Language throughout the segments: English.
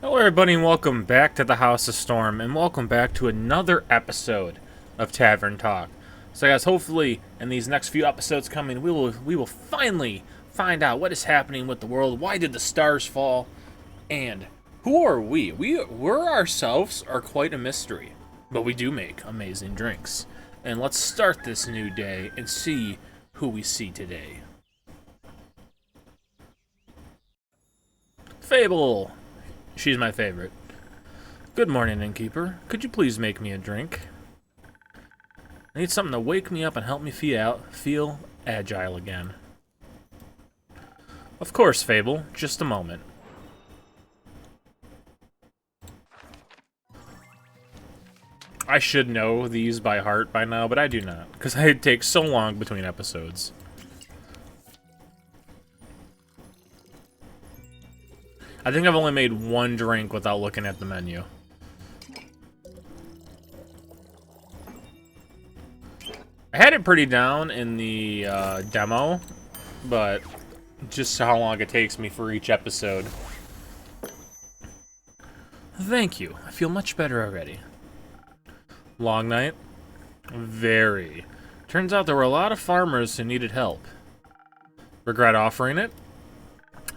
Hello everybody and welcome back to the House of Storm and welcome back to another episode of Tavern Talk. So guys, hopefully in these next few episodes coming we will finally find out what is happening with the world, why did the stars fall, and who are we? We ourselves are quite a mystery, but we do make amazing drinks. And let's start this new day and see who we see today. Fable! She's my favorite. Good morning, innkeeper. Could you please make me a drink? I need something to wake me up and help me feel agile again. Of course, Fable. Just a moment. I should know these by heart by now, but I do not, because it takes so long between episodes. I think I've only made one drink without looking at the menu. I had it pretty down in the demo, but just how long it takes me for each episode. Thank you. I feel much better already. Long night? Very. Turns out there were a lot of farmers who needed help. Regret offering it?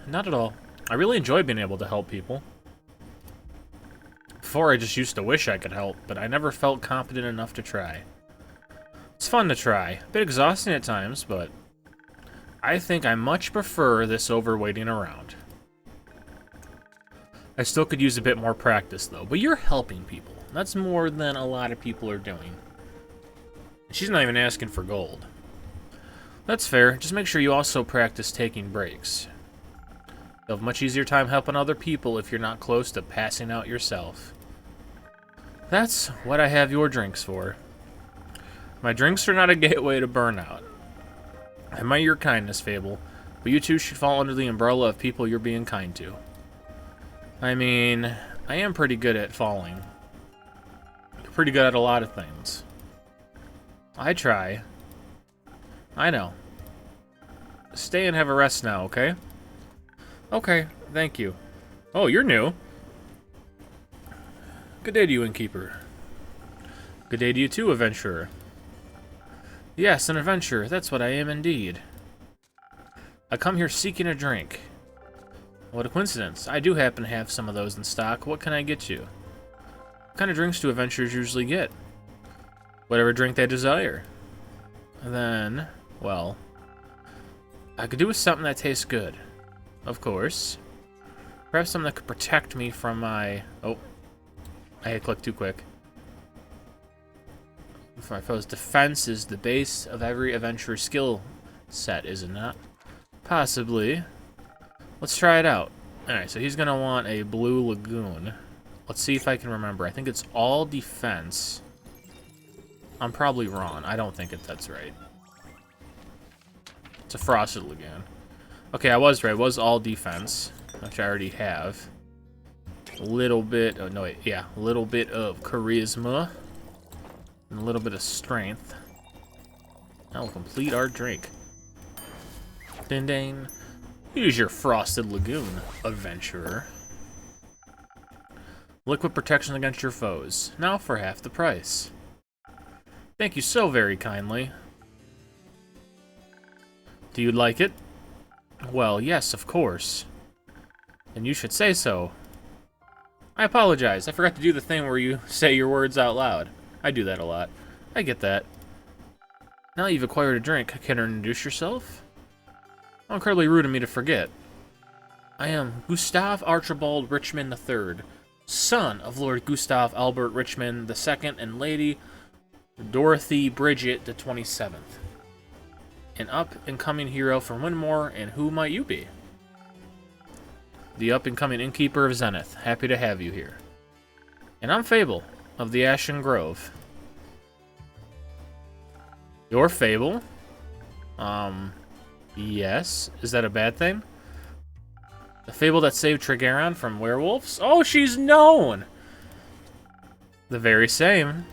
Not at all. I really enjoy being able to help people. Before, I just used to wish I could help, but I never felt competent enough to try. It's fun to try. A bit exhausting at times, but I think I much prefer this over waiting around. I still could use a bit more practice, though, but you're helping people. That's more than a lot of people are doing. She's not even asking for gold. That's fair. Just make sure you also practice taking breaks. You'll have a much easier time helping other people if you're not close to passing out yourself. That's what I have your drinks for. My drinks are not a gateway to burnout. I admire your kindness, Fable, but you too should fall under the umbrella of people you're being kind to. I mean, I am pretty good at falling. Pretty good at a lot of things. I try. I know. Stay and have a rest now, okay? Okay, thank you. Oh, you're new. Good day to you, innkeeper. Good day to you too, adventurer. Yes, an adventurer. That's what I am indeed. I come here seeking a drink. What a coincidence. I do happen to have some of those in stock. What can I get you? What kind of drinks do adventurers usually get? Whatever drink they desire. Then, well, I could do with something that tastes good. Of course. Perhaps something that could protect me from my... Oh. I clicked too quick. For my foe's defense is the base of every adventurer's skill set, is it not? Possibly. Let's try it out. Alright, so he's going to want a blue lagoon. Let's see if I can remember. I think it's all defense. I'm probably wrong. I don't think that's right. It's a frosted lagoon. Okay, I was right. It was all defense, which I already have. A little bit... Oh, no, wait. Yeah, a little bit of charisma. And a little bit of strength. Now we'll complete our drink. Ding ding. Use your frosted lagoon, adventurer. Liquid protection against your foes. Now for half the price. Thank you so very kindly. Do you like it? Well, yes, of course. And you should say so. I apologize. I forgot to do the thing where you say your words out loud. I do that a lot. I get that. Now you've acquired a drink, can you introduce yourself? How incredibly rude of me to forget. I am Gustav Archibald Richmond III, son of Lord Gustav Albert Richmond II and Lady Dorothy Bridget the 27th. An up-and-coming hero from Winmore, and who might you be? The up-and-coming innkeeper of Zenith. Happy to have you here. And I'm Fable, of the Ashen Grove. You're Fable? Yes. Is that a bad thing? The Fable that saved Trigaron from werewolves? Oh, she's known! The very same.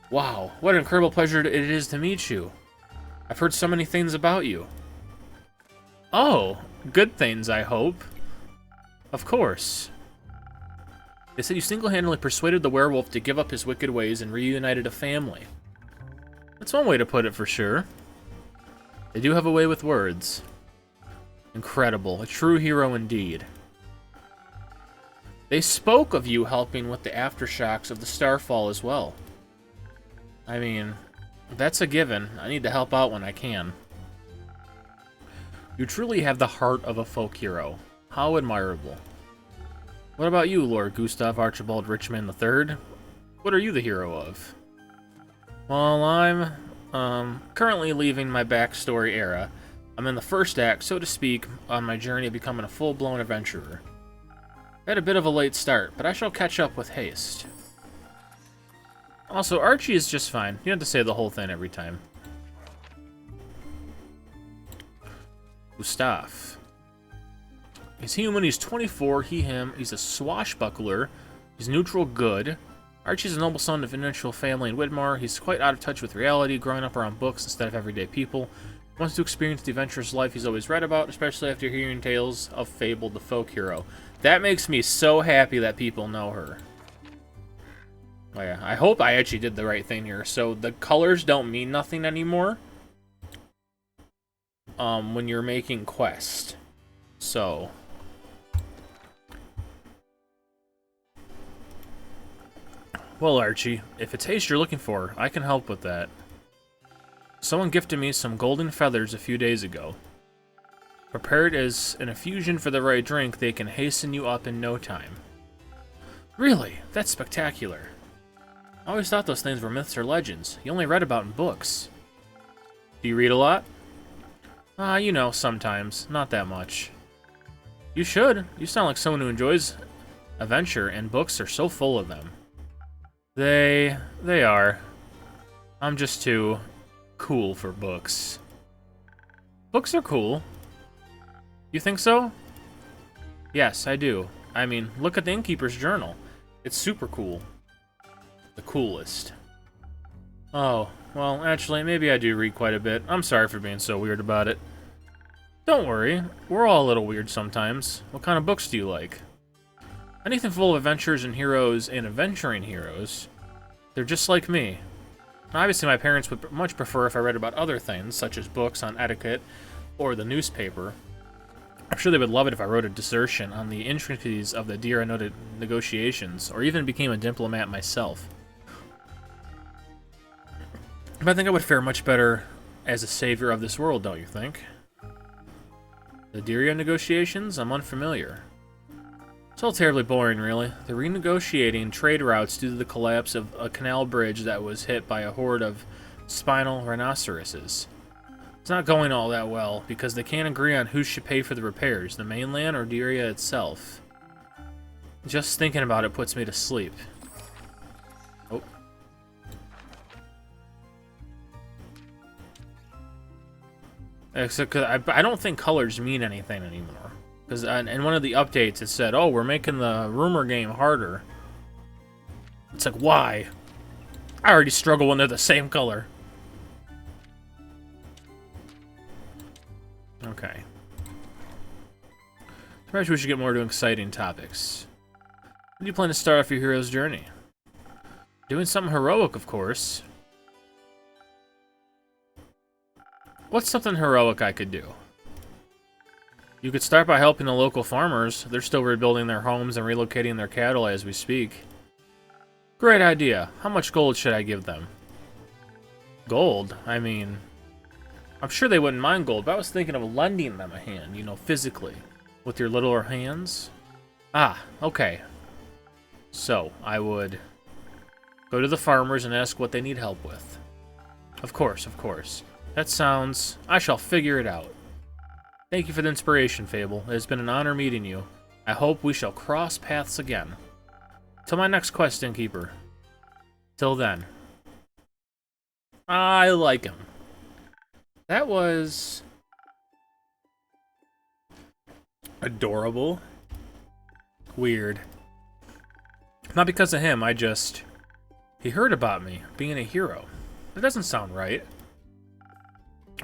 Wow, what an incredible pleasure it is to meet you. I've heard so many things about you. Oh, good things, I hope. Of course. They said you single-handedly persuaded the werewolf to give up his wicked ways and reunited a family. That's one way to put it for sure. They do have a way with words. Incredible. A true hero indeed. They spoke of you helping with the aftershocks of the Starfall as well. I mean, that's a given. I need to help out when I can. You truly have the heart of a folk hero. How admirable. What about you, Lord Gustav Archibald Richmond III? What are you the hero of? Well, I'm currently leaving my backstory era. I'm in the first act, so to speak, on my journey of becoming a full-blown adventurer. I had a bit of a late start, but I shall catch up with haste. Also, Archie is just fine. You don't have to say the whole thing every time. Gustav. He's human, he's 24, he, him. He's a swashbuckler. He's neutral good. Archie's a noble son of an influential family in Widmar. He's quite out of touch with reality, growing up around books instead of everyday people. He wants to experience the adventurous life he's always read about, especially after hearing tales of Fable, the folk hero. That makes me so happy that people know her. Oh yeah, I hope I actually did the right thing here. So the colors don't mean nothing anymore when you're making quest. So well, Archie, if it's haste you're looking for, I can help with that. Someone gifted me some golden feathers a few days ago. Prepared as an infusion for the right drink, they can hasten you up in no time. Really? That's spectacular. I always thought those things were myths or legends. You only read about in books. Do you read a lot? You know, sometimes. Not that much. You should. You sound like someone who enjoys adventure, and books are so full of them. They are. I'm just too cool for books. Books are cool. You think so? Yes, I do. I mean, look at the Innkeeper's Journal. It's super cool. The coolest. Oh, well, actually, maybe I do read quite a bit. I'm sorry for being so weird about it. Don't worry. We're all a little weird sometimes. What kind of books do you like? Anything full of adventures and heroes and adventuring heroes. They're just like me. Obviously, my parents would much prefer if I read about other things, such as books on etiquette or the newspaper. I'm sure they would love it if I wrote a dissertation on the intricacies of the Dira negotiations, or even became a diplomat myself. But I think I would fare much better as a savior of this world, don't you think? The Dira negotiations? I'm unfamiliar. It's all terribly boring, really. They're renegotiating trade routes due to the collapse of a canal bridge that was hit by a horde of spinal rhinoceroses. It's not going all that well, because they can't agree on who should pay for the repairs, the mainland or Diria itself. Just thinking about it puts me to sleep. Oh. Except 'cause I don't think colors mean anything anymore. Because in one of the updates it said, oh, we're making the rumor game harder. It's like, why? I already struggle when they're the same color. Okay. Perhaps we should get more to exciting topics. When do you plan to start off your hero's journey? Doing something heroic, of course. What's something heroic I could do? You could start by helping the local farmers. They're still rebuilding their homes and relocating their cattle as we speak. Great idea. How much gold should I give them? Gold? I mean, I'm sure they wouldn't mind gold, but I was thinking of lending them a hand, you know, physically. With your littler hands. Ah, okay. So, I would go to the farmers and ask what they need help with. Of course, of course. That sounds... I shall figure it out. Thank you for the inspiration, Fable. It has been an honor meeting you. I hope we shall cross paths again. Till my next quest, Innkeeper. Till then. I like him. That was... adorable. Weird. Not because of him, I just... he heard about me being a hero. That doesn't sound right.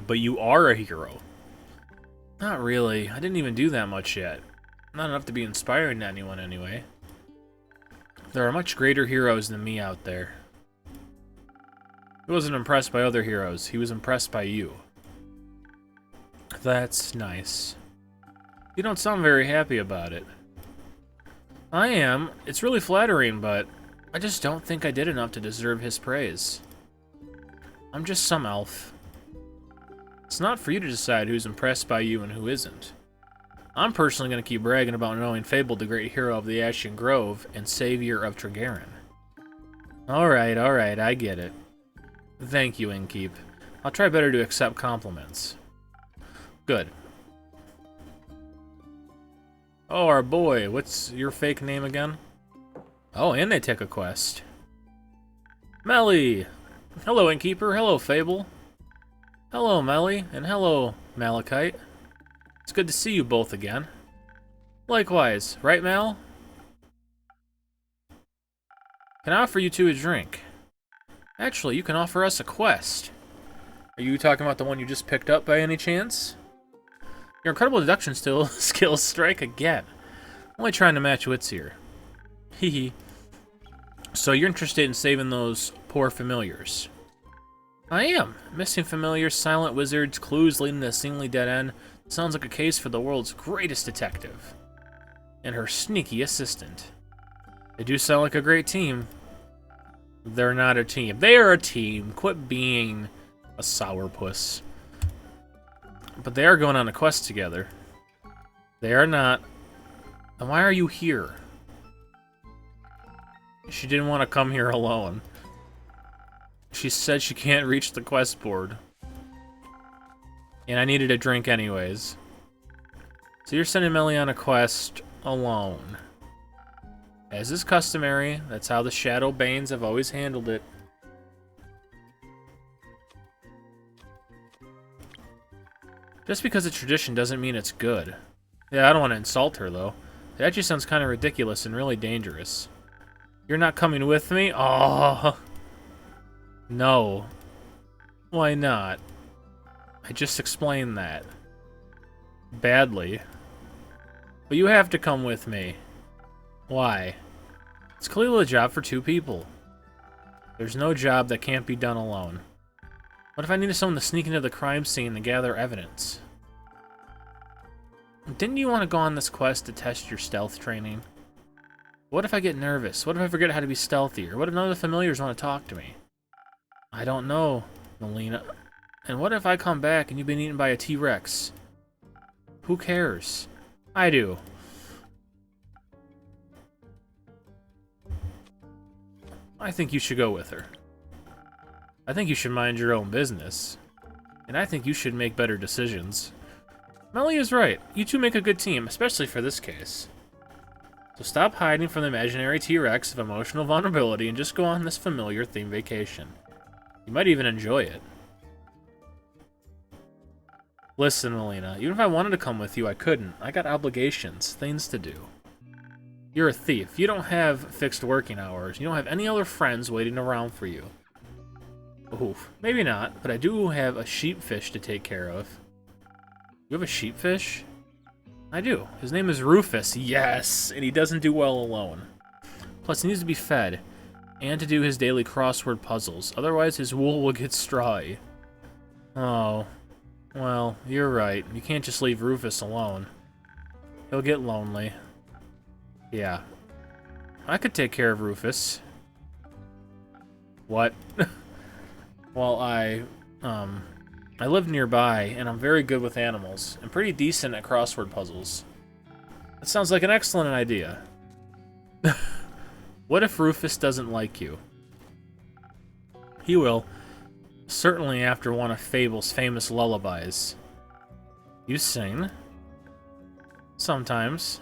But you are a hero. Not really. I didn't even do that much yet. Not enough to be inspiring to anyone, anyway. There are much greater heroes than me out there. He wasn't impressed by other heroes. He was impressed by you. That's nice. You don't sound very happy about it. I am. It's really flattering, but I just don't think I did enough to deserve his praise. I'm just some elf. It's not for you to decide who's impressed by you and who isn't. I'm personally going to keep bragging about knowing Fable, the great hero of the Ashen Grove and savior of Tregaron. Alright, I get it. Thank you, Innkeep. I'll try better to accept compliments. Good. Oh, our boy. What's your fake name again? Oh, and they take a quest. Melly! Hello, Innkeeper. Hello, Fable. Hello, Melly. And hello, Malachite. It's good to see you both again. Likewise. Right, Mal? Can I offer you two a drink? Actually, you can offer us a quest. Are you talking about the one you just picked up by any chance? Your incredible deduction skills strike again. Only trying to match wits here. Hehe. So you're interested in saving those poor familiars? I am. Missing familiars, silent wizards, clues leading to a seemingly dead end. Sounds like a case for the world's greatest detective. And her sneaky assistant. They do sound like a great team. They're not a team. They are a team. Quit being a sourpuss. But they are going on a quest together. They are not. And why are you here? She didn't want to come here alone. She said she can't reach the quest board. And I needed a drink anyways. So you're sending Melly on a quest alone. As is customary, that's how the Shadow Banes have always handled it. Just because it's tradition doesn't mean it's good. Yeah, I don't want to insult her, though. It actually sounds kind of ridiculous and really dangerous. You're not coming with me? Oh, no. Why not? I just explained that. Badly. But you have to come with me. Why? It's clearly a job for two people. There's no job that can't be done alone. What if I needed someone to sneak into the crime scene and gather evidence? Didn't you want to go on this quest to test your stealth training? What if I get nervous? What if I forget how to be stealthy? Or what if none of the familiars want to talk to me? I don't know, Melina. And what if I come back and you've been eaten by a T-Rex? Who cares? I do. I think you should go with her. I think you should mind your own business. And I think you should make better decisions. Melly is right. You two make a good team, especially for this case. So stop hiding from the imaginary T-Rex of emotional vulnerability and just go on this familiar theme vacation. You might even enjoy it. Listen, Melina, even if I wanted to come with you, I couldn't. I got obligations, things to do. You're a thief. You don't have fixed working hours. You don't have any other friends waiting around for you. Oof, maybe not, but I do have a sheepfish to take care of. You have a sheepfish? I do. His name is Rufus. Yes! And he doesn't do well alone. Plus, he needs to be fed. And to do his daily crossword puzzles. Otherwise, his wool will get strawy. Oh. Well, you're right. You can't just leave Rufus alone. He'll get lonely. Yeah. I could take care of Rufus. What? Well, I live nearby, and I'm very good with animals, and pretty decent at crossword puzzles. That sounds like an excellent idea. What if Rufus doesn't like you? He will. Certainly after one of Fable's famous lullabies. You sing? Sometimes.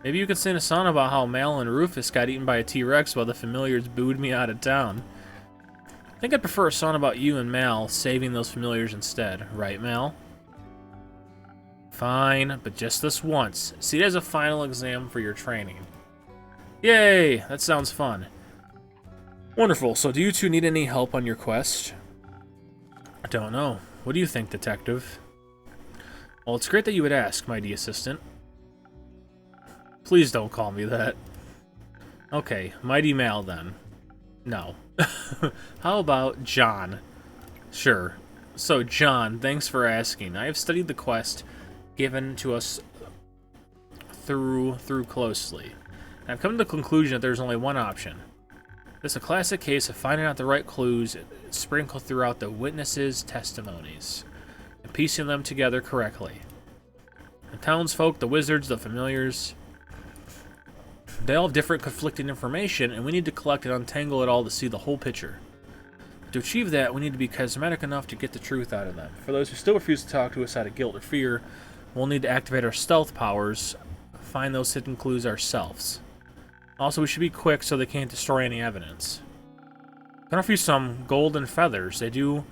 Maybe you could sing a song about how Mal and Rufus got eaten by a T-Rex while the familiars booed me out of town. I think I'd prefer a song about you and Mal saving those familiars instead. Right, Mal? Fine, but just this once. See it as a final exam for your training. Yay! That sounds fun. Wonderful. So do you two need any help on your quest? I don't know. What do you think, Detective? Well, it's great that you would ask, mighty assistant. Please don't call me that. Okay, Mighty Mal then. No. How about John? Sure. So, John, thanks for asking. I have studied the quest given to us through closely. And I've come to the conclusion that there's only one option. This is a classic case of finding out the right clues sprinkled throughout the witnesses' testimonies and piecing them together correctly. The townsfolk, the wizards, the familiars, they all have different conflicting information, and we need to collect and untangle it all to see the whole picture. To achieve that, we need to be charismatic enough to get the truth out of them. For those who still refuse to talk to us out of guilt or fear, we'll need to activate our stealth powers, find those hidden clues ourselves. Also, we should be quick so they can't destroy any evidence. I can offer you some golden feathers. They do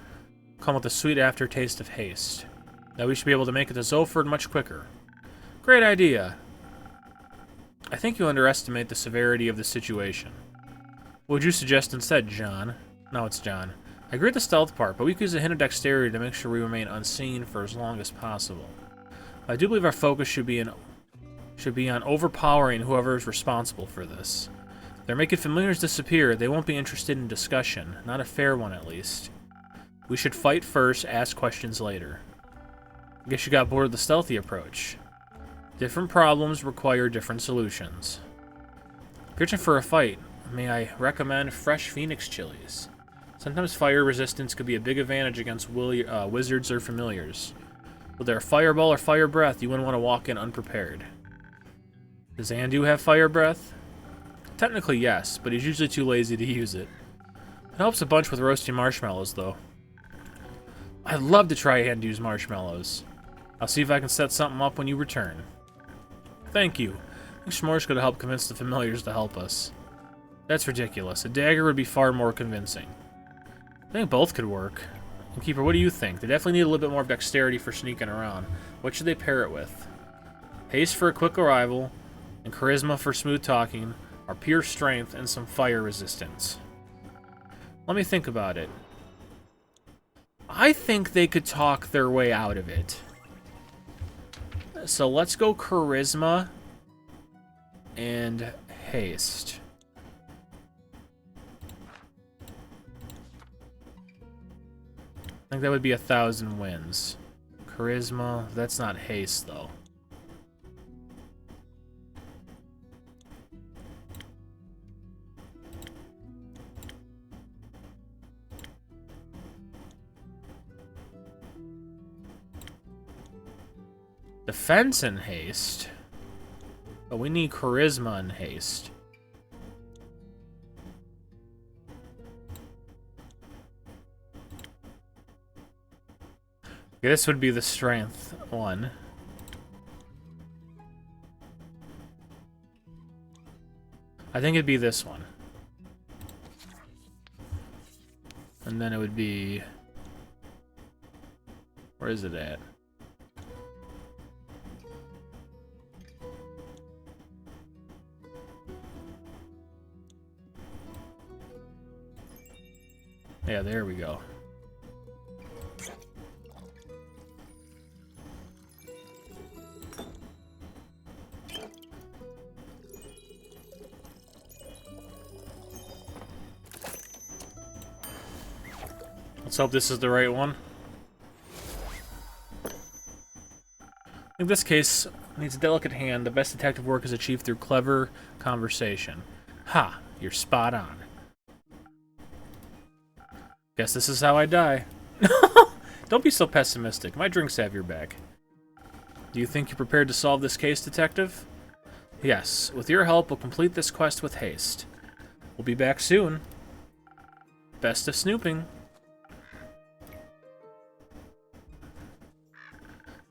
come with a sweet aftertaste of haste. Now we should be able to make it to Zolford much quicker. Great idea. I think you underestimate the severity of the situation. What would you suggest instead, John? No, it's John. I agree with the stealth part, but we could use a hint of dexterity to make sure we remain unseen for as long as possible. I do believe our focus should be on overpowering whoever is responsible for this. If they're making familiars disappear, they won't be interested in discussion. Not a fair one, at least. We should fight first, ask questions later. I guess you got bored of the stealthy approach. Different problems require different solutions. If you're itching for a fight, may I recommend fresh Phoenix chilies? Sometimes fire resistance could be a big advantage against wizards or familiars. With their fireball or fire breath, you wouldn't want to walk in unprepared. Does Andu have fire breath? Technically yes, but he's usually too lazy to use it. It helps a bunch with roasting marshmallows, though. I'd love to try Andu's marshmallows. I'll see if I can set something up when you return. Thank you. I think S'more's going to help convince the familiars to help us. That's ridiculous. A dagger would be far more convincing. I think both could work. And Keeper, what do you think? They definitely need a little bit more dexterity for sneaking around. What should they pair it with? Haste for a quick arrival, and charisma for smooth talking, or pure strength and some fire resistance. Let me think about it. I think they could talk their way out of it. So let's go charisma and haste. I think that would be 1,000 wins. Charisma, that's not haste though. Defense and haste. But we need charisma and haste. Okay, this would be the strength one. I think it'd be this one. And then it would be... Where is it at? Yeah, there we go. Let's hope this is the right one. In this case, needs a delicate hand. The best detective work is achieved through clever conversation. Ha! You're spot on. Guess this is how I die. Don't be so pessimistic. My drinks have your back. Do you think you're prepared to solve this case, detective? Yes. With your help, we'll complete this quest with haste. We'll be back soon. Best of snooping.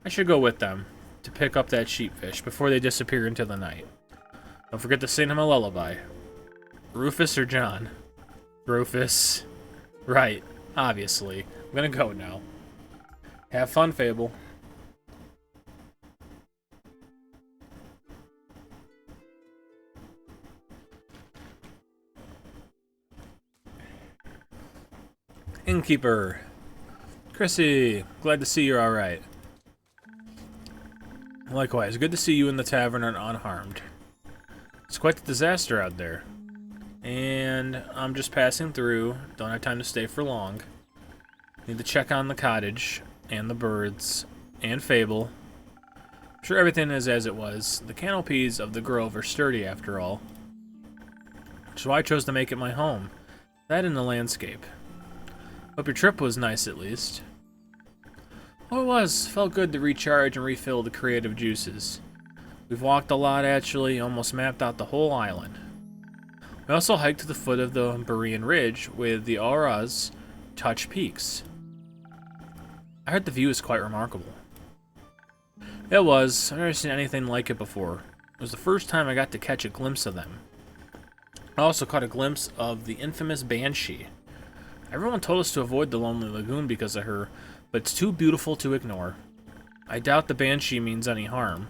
I should go with them to pick up that sheepfish before they disappear into the night. Don't forget to sing him a lullaby. Rufus or John? Rufus. Right, obviously. I'm gonna go now. Have fun, Fable. Innkeeper. Chrissy, glad to see you're alright. Likewise, good to see you in the tavern and unharmed. It's quite the disaster out there. And I'm just passing through. Don't have time to stay for long. Need to check on the cottage, and the birds, and Fable. I'm sure everything is as it was. The canopies of the grove are sturdy after all. Which is why I chose to make it my home. That and the landscape. Hope your trip was nice at least. Oh, it was. Felt good to recharge and refill the creative juices. We've walked a lot actually, almost mapped out the whole island. We also hiked to the foot of the Berean Ridge with the Aura's Touch Peaks. I heard the view is quite remarkable. It was. I've never seen anything like it before. It was the first time I got to catch a glimpse of them. I also caught a glimpse of the infamous Banshee. Everyone told us to avoid the Lonely Lagoon because of her, but it's too beautiful to ignore. I doubt the Banshee means any harm.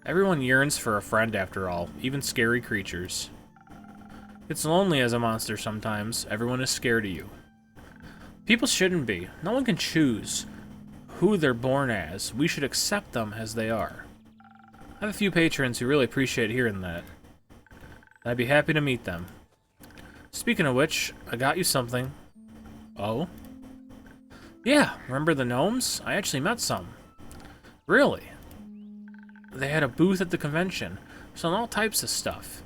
Everyone yearns for a friend after all, even scary creatures. It's lonely as a monster sometimes. Everyone is scared of you. People shouldn't be. No one can choose who they're born as. We should accept them as they are. I have a few patrons who really appreciate hearing that. I'd be happy to meet them. Speaking of which, I got you something. Oh? Yeah, remember the gnomes? I actually met some. Really? They had a booth at the convention, selling all types of stuff.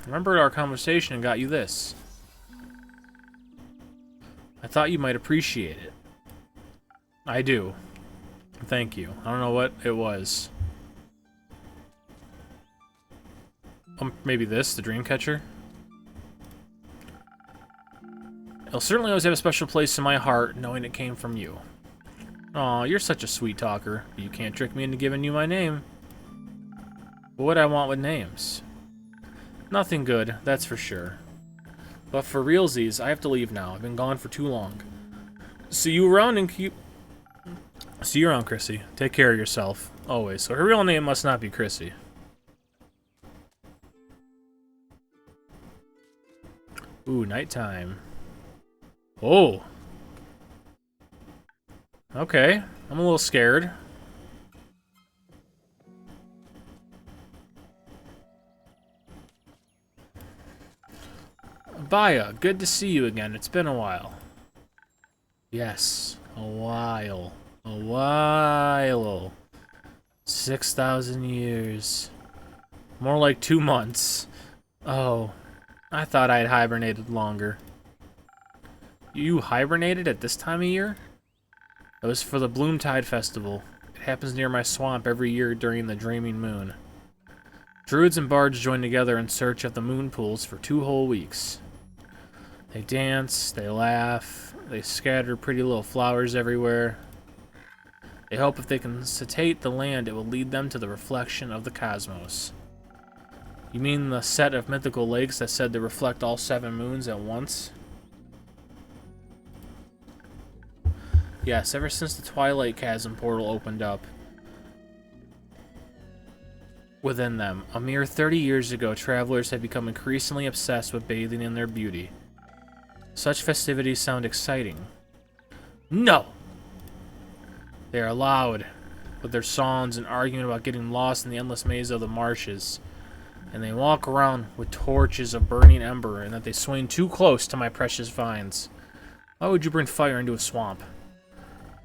Remembered our conversation and got you this. I thought you might appreciate it. I do. Thank you. I don't know what it was. Maybe this, the Dreamcatcher? It'll certainly always have a special place in my heart, knowing it came from you. Aw, you're such a sweet talker, but you can't trick me into giving you my name. What would I want with names? Nothing good, that's for sure. But for realsies, I have to leave now. I've been gone for too long. See you around, Chrissy. Take care of yourself. Always. So her real name must not be Chrissy. Ooh, nighttime. Oh. Okay. I'm a little scared. Baya, good to see you again. It's been a while. Yes, a while. A while. 6,000 years. More like 2 months. Oh, I thought I had hibernated longer. You hibernated at this time of year? It was for the Bloomtide Festival. It happens near my swamp every year during the Dreaming Moon. Druids and bards join together in search of the moon pools for 2 whole weeks. They dance, they laugh, they scatter pretty little flowers everywhere. They hope if they can sedate the land, it will lead them to the reflection of the cosmos. You mean the set of mythical lakes that said to reflect all 7 moons at once? Yes, ever since the Twilight Chasm portal opened up within them, a mere 30 years ago, travelers had become increasingly obsessed with bathing in their beauty. Such festivities sound exciting. No! They are loud, with their songs and arguing about getting lost in the endless maze of the marshes. And they walk around with torches of burning ember, and that they swing too close to my precious vines. Why would you bring fire into a swamp?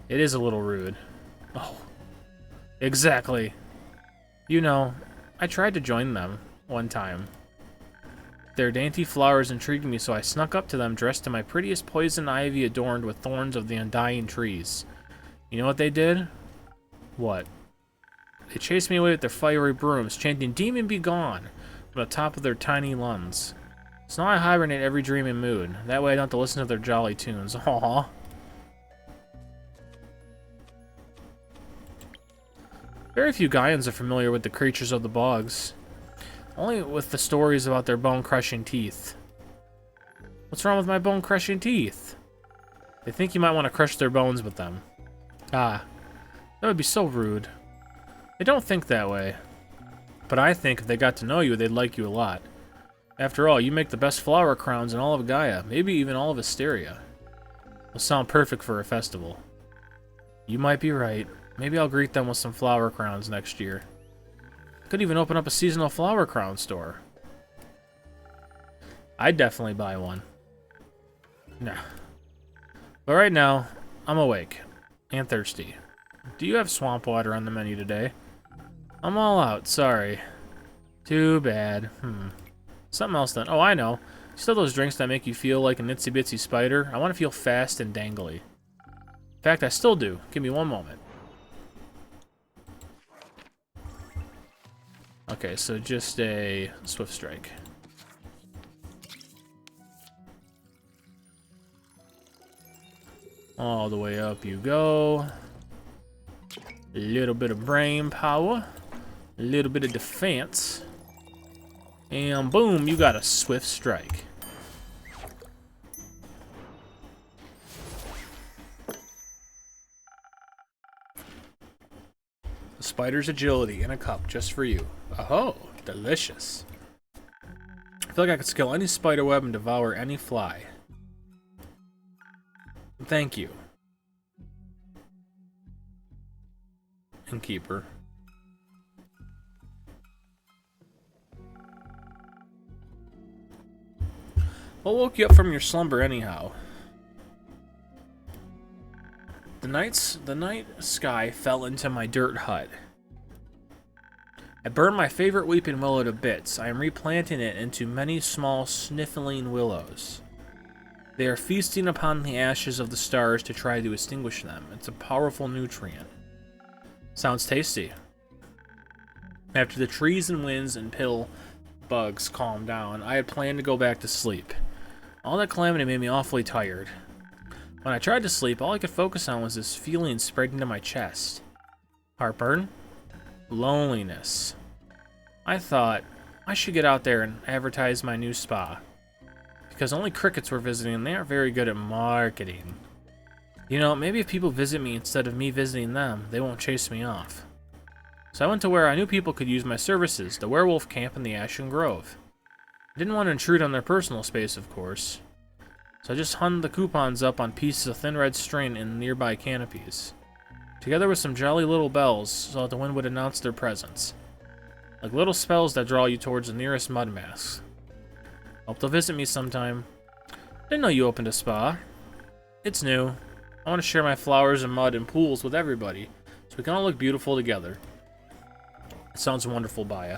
It is a little rude. Oh, exactly. You know, I tried to join them one time. Their dainty flowers intrigued me, so I snuck up to them dressed in my prettiest poison ivy adorned with thorns of the undying trees. You know what they did? What? They chased me away with their fiery brooms, chanting, "Demon be gone!" from the top of their tiny lungs. So now I hibernate every dreaming moon. That way I don't have to listen to their jolly tunes. Aww. Very few Gaians are familiar with the creatures of the bogs. Only with the stories about their bone-crushing teeth. What's wrong with my bone-crushing teeth? They think you might want to crush their bones with them. Ah, that would be so rude. They don't think that way. But I think if they got to know you, they'd like you a lot. After all, you make the best flower crowns in all of Gaia, maybe even all of Asteria. Will sound perfect for a festival. You might be right. Maybe I'll greet them with some flower crowns next year. Could even open up a seasonal flower crown store. I'd definitely buy one. Nah. But right now, I'm awake. And thirsty. Do you have swamp water on the menu today? I'm all out, sorry. Too bad. Something else then. Oh, I know. Still those drinks that make you feel like an itsy bitsy spider? I want to feel fast and dangly. In fact, I still do. Give me one moment. Okay, so just a Swift Strike. All the way up you go. A little bit of brain power. A little bit of defense. And boom, you got a Swift Strike. The spider's agility in a cup just for you. Oh, delicious. I feel like I could scale any spider web and devour any fly. Thank you. Innkeeper. What woke you up from your slumber anyhow? The night sky fell into my dirt hut. I burned my favorite weeping willow to bits. I am replanting it into many small sniffling willows. They are feasting upon the ashes of the stars to try to extinguish them. It's a powerful nutrient. Sounds tasty. After the trees and winds and pill bugs calmed down, I had planned to go back to sleep. All that calamity made me awfully tired. When I tried to sleep, all I could focus on was this feeling spreading to my chest. Heartburn? Loneliness. I thought, I should get out there and advertise my new spa. Because only crickets were visiting and they aren't very good at marketing. You know, maybe if people visit me instead of me visiting them, they won't chase me off. So I went to where I knew people could use my services, the werewolf camp in the Ashen Grove. I didn't want to intrude on their personal space, of course. So I just hung the coupons up on pieces of thin red string in nearby canopies, together with some jolly little bells so that the wind would announce their presence, like little spells that draw you towards the nearest mud masks. Hope they'll visit me sometime. Didn't know you opened a spa. It's new. I want to share my flowers and mud and pools with everybody, so we can all look beautiful together. It sounds wonderful, Baya.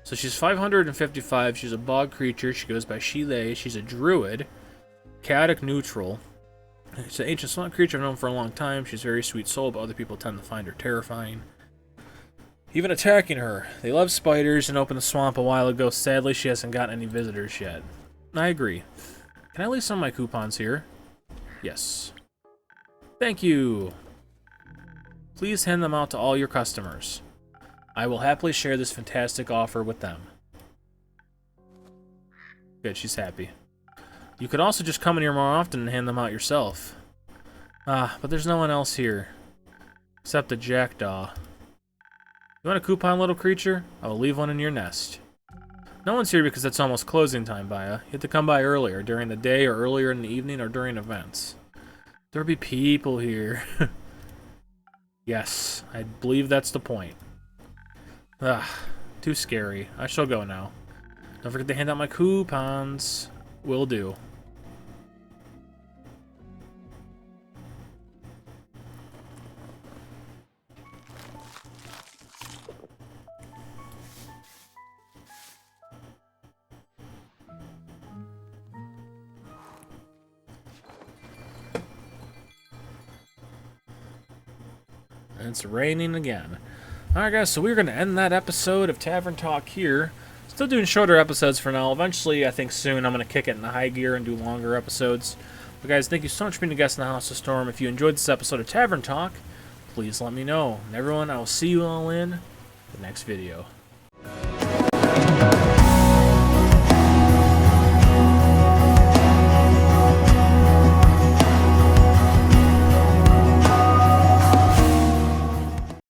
So she's 555, she's a bog creature, she goes by She-Lay, she's a druid, chaotic neutral. She's an ancient swamp creature I've known for a long time, she's a very sweet soul, but other people tend to find her terrifying. Even attacking her. They love spiders and opened the swamp a while ago, sadly she hasn't gotten any visitors yet. I agree. Can I leave some of my coupons here? Yes. Thank you. Please hand them out to all your customers. I will happily share this fantastic offer with them. Good, she's happy. You could also just come in here more often and hand them out yourself. Ah, but there's no one else here. Except the jackdaw. You want a coupon, little creature? I will leave one in your nest. No one's here because it's almost closing time, Baya. You have to come by earlier, during the day or earlier in the evening or during events. There'll be people here. Yes, I believe that's the point. Ah, too scary. I shall go now. Don't forget to hand out my coupons. Will do. And it's raining again. Alright guys, so we're going to end that episode of Tavern Talk here. Still doing shorter episodes for now. Eventually, I think soon, I'm going to kick it into high gear and do longer episodes. But guys, thank you so much for being a guest in the House of Storm. If you enjoyed this episode of Tavern Talk, please let me know. And everyone, I will see you all in the next video.